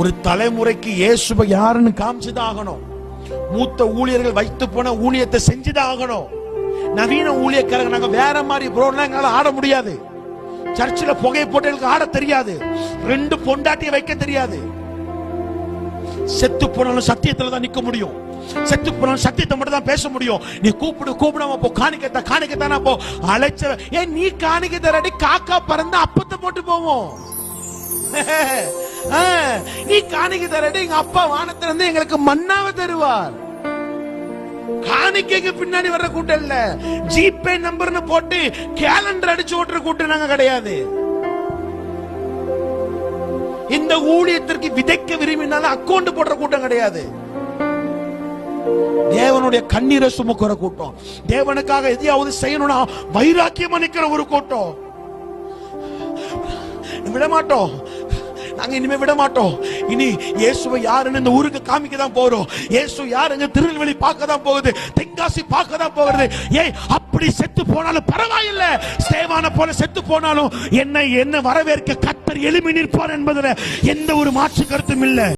ஒரு தலைமுறைக்கு இயேசுவை யாருன்னு காமிச்சுதான் ஆகணும். மூத்த ஊழியர்கள் வைத்து போன ஊழியத்தை செஞ்சுதான் ஆகணும். நவீன ஊழியக்காரங்க நாங்க வேற மாதிரி ப்ரோலாம் எங்களால ஆட முடியாது. சர்ச்சில் புகை போட்டவங்களுக்கு ஆட தெரியாது. 2 பொண்டாட்டியை வைக்க தெரியாது. செத்து போனாலும் சத்தியத்துல தான் நிக்க முடியும். செத்து போனாலும் சத்தியத்தை மட்டும் தான் பேச முடியும். நீ கூப்பிடாம போ, காணிக்கத்தானா போ, அழைச்ச ஏன் நீ காணிக்க தரடி, காக்கா பறந்து அப்பத்தை போட்டு போவோம். நீ காணிக்க தரடி, எங்க அப்பா வானத்துல இருந்து எங்களுக்கு மன்னாவை தருவார். காணிக்கைக்கு பின்னாடி வர்ற கூட்டம் இல்ல. ஜிபே நம்பர்னு போட்டு கேலண்டர் அடிச்சு ஓட்டுற கூட்டம் நாங்க கிடையாது. இந்த ஊழியத்திற்கு விதைக்க விரும்பினாலும் அக்கௌண்ட் போடுற கூட்டம் கிடையாது. தேவனுடைய கண்ணீரை சுமக்கிற கூட்டம், தேவனுக்காக எதையாவது செய்யணும்னா வைராக்கியமா நிக்கிற ஒரு கூட்டம். விட மாட்டோம், நாங்க இனிமே விட மாட்டோம். இனி இயேசுவை யாருன்னு இந்த ஊருக்கு காமிக்க தான் போறோம். இயேசு யாருங்க திருநெல்வேலி பார்க்க தான் போகுது, தென்காசி பார்க்க தான் போகிறது. ஏய், அப்படி செத்து போனாலும் பரவாயில்ல, ஸ்தேவானை போல செத்து போனாலும் என்ன வரவேற்க கர்த்தர் எழுப்பி நிற்பார் என்பதுல எந்த ஒரு மாற்று கருத்தும் இல்லை.